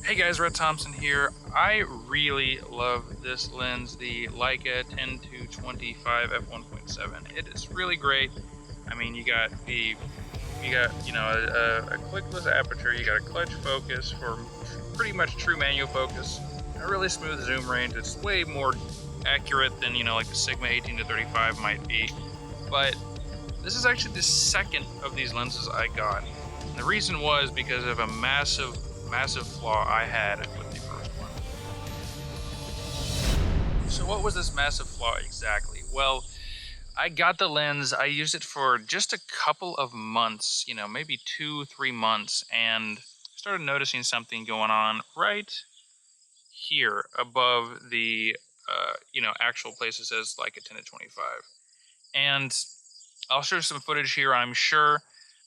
Hey guys, Rhett Thompson here. I really love this lens, the Leica 10-25 f1.7. It is really great. I mean, you got a clickless aperture, you got a clutch focus for pretty much true manual focus, and a really smooth zoom range. It's way more accurate than like the Sigma 18-35 might be. But this is actually the second of these lenses I got. And the reason was because of a massive flaw I had with the first one. So what was this massive flaw exactly? Well, I got the lens, I used it for just a couple of months, maybe 2-3 months, and started noticing something going on right here above the actual place that says like a 10-25. And I'll show some footage here, I'm sure,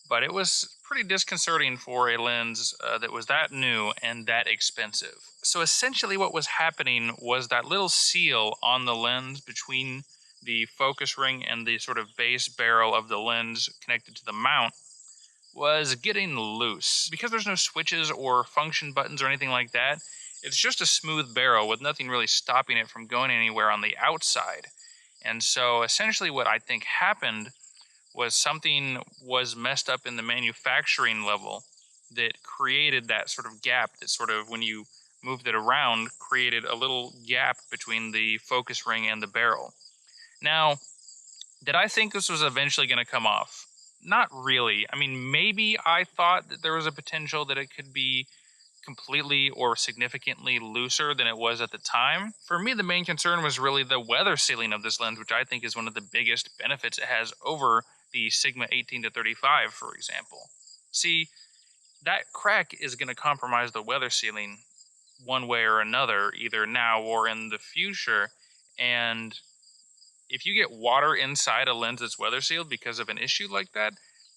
but it was pretty disconcerting for a lens that was that new and that expensive. So essentially what was happening was that little seal on the lens between the focus ring and the sort of base barrel of the lens connected to the mount was getting loose. Because there's no switches or function buttons or anything like that, it's just a smooth barrel with nothing really stopping it from going anywhere on the outside. And so essentially what I think happened was something was messed up in the manufacturing level that created that sort of gap that sort of, when you moved it around, created a little gap between the focus ring and the barrel. Now, did I think this was eventually going to come off? Not really. I mean, maybe I thought that there was a potential that it could be completely or significantly looser than it was at the time. For me, the main concern was really the weather sealing of this lens, which I think is one of the biggest benefits it has over the Sigma 18-35, for example. See, that crack is going to compromise the weather sealing one way or another, either now or in the future. And if you get water inside a lens that's weather sealed because of an issue like that,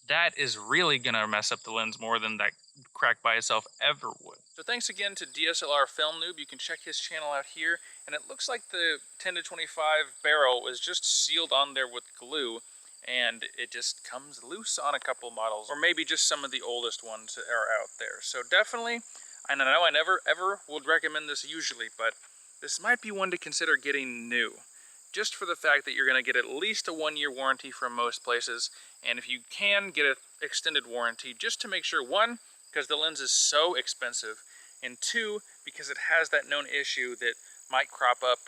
that is really going to mess up the lens more than that crack by itself ever would. So thanks again to DSLR Film Noob. You can check his channel out here. And it looks like the 10-25 barrel was just sealed on there with glue, and it just comes loose on a couple models, or maybe just some of the oldest ones that are out there. So definitely, I know I never ever would recommend this usually, but this might be one to consider getting new, just for the fact that you're going to get at least a 1-year warranty from most places, and if you can get an extended warranty, just to make sure, one, because the lens is so expensive, and two, because it has that known issue that might crop up,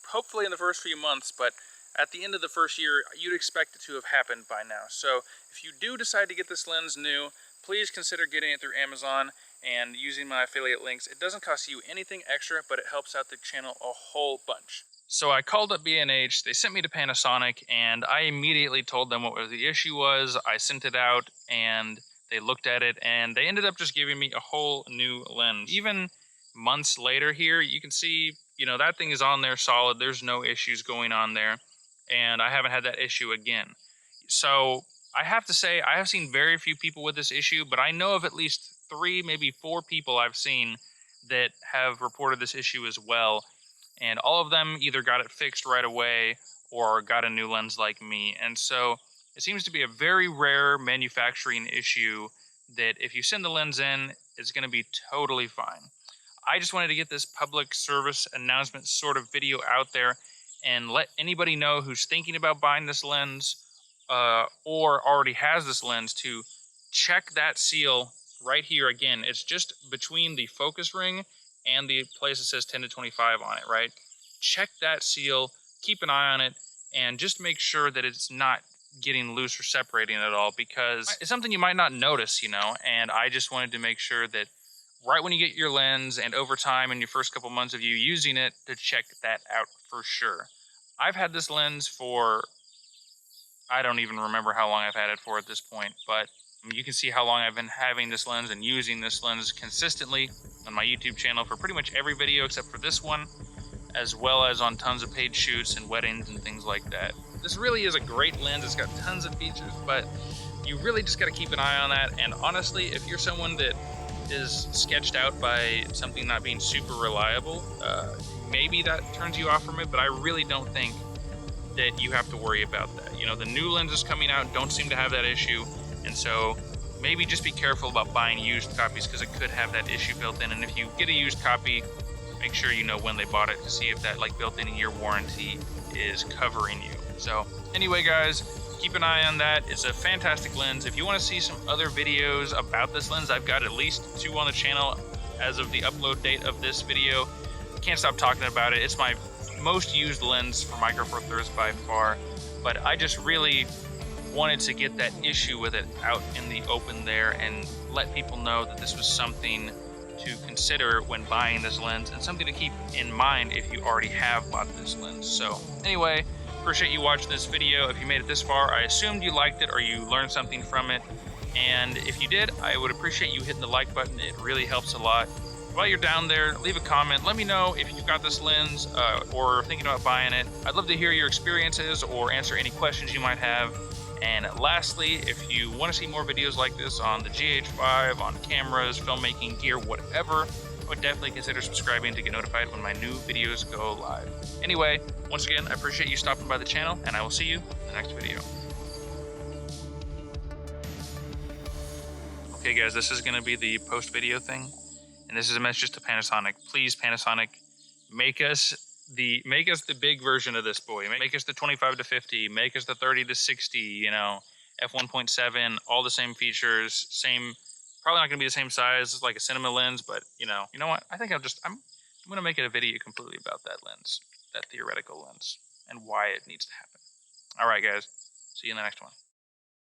hopefully in the first few months, but at the end of the first year, you'd expect it to have happened by now. So if you do decide to get this lens new, please consider getting it through Amazon and using my affiliate links. It doesn't cost you anything extra, but it helps out the channel a whole bunch. So I called up B&H, they sent me to Panasonic, and I immediately told them what the issue was. I sent it out, and they looked at it, and they ended up just giving me a whole new lens. Even months later here, you can see, that thing is on there solid. There's no issues going on there, and I haven't had that issue again. So I have to say, I have seen very few people with this issue, but I know of at least 3, maybe 4 people I've seen that have reported this issue as well. And all of them either got it fixed right away or got a new lens like me. And so it seems to be a very rare manufacturing issue that if you send the lens in, it's going to be totally fine. I just wanted to get this public service announcement sort of video out there and let anybody know who's thinking about buying this lens or already has this lens to check that seal right here. Again, it's just between the focus ring and the place that says 10-25 on it, right? Check that seal, keep an eye on it, and just make sure that it's not getting loose or separating at all, because it's something you might not notice, and I just wanted to make sure that right when you get your lens and over time in your first couple months of you using it, to check that out for sure. I've had this lens for, I don't even remember how long I've had it for at this point, but you can see how long I've been having this lens and using this lens consistently on my YouTube channel for pretty much every video except for this one, as well as on tons of paid shoots and weddings and things like that. This really is a great lens. It's got tons of features, but you really just got to keep an eye on that. And honestly, if you're someone that is sketched out by something not being super reliable, maybe that turns you off from it, but I really don't think that you have to worry about that. The new lenses coming out don't seem to have that issue. And so maybe just be careful about buying used copies because it could have that issue built in. And if you get a used copy, make sure you know when they bought it to see if that like built-in year warranty is covering you. So anyway, guys, keep an eye on that. It's a fantastic lens. If you want to see some other videos about this lens, I've got at least 2 on the channel as of the upload date of this video. Can't stop talking about it. It's my most used lens for Micro Four Thirds by far, but I just really wanted to get that issue with it out in the open there and let people know that this was something to consider when buying this lens and something to keep in mind if you already have bought this lens. So anyway, appreciate you watching this video. If you made it this far, I assumed you liked it or you learned something from it. And if you did, I would appreciate you hitting the like button. It really helps a lot. While you're down there, leave a comment. Let me know if you've got this lens or thinking about buying it. I'd love to hear your experiences or answer any questions you might have. And lastly, if you want to see more videos like this on the GH5, on cameras, filmmaking gear, whatever, I would definitely consider subscribing to get notified when my new videos go live. Anyway, once again, I appreciate you stopping by the channel, and I will see you in the next video. Okay guys, this is going to be the post-video thing, and this is a message to Panasonic. Please, Panasonic, make us the big version of this boy. Make us the 25 to 50, make us the 30 to 60, you know, f1.7, all the same features, probably not going to be the same size like a cinema lens, but you know what? I think I'm going to make it a video completely about that lens, that theoretical lens, and why it needs to happen. All right, guys. See you in the next one.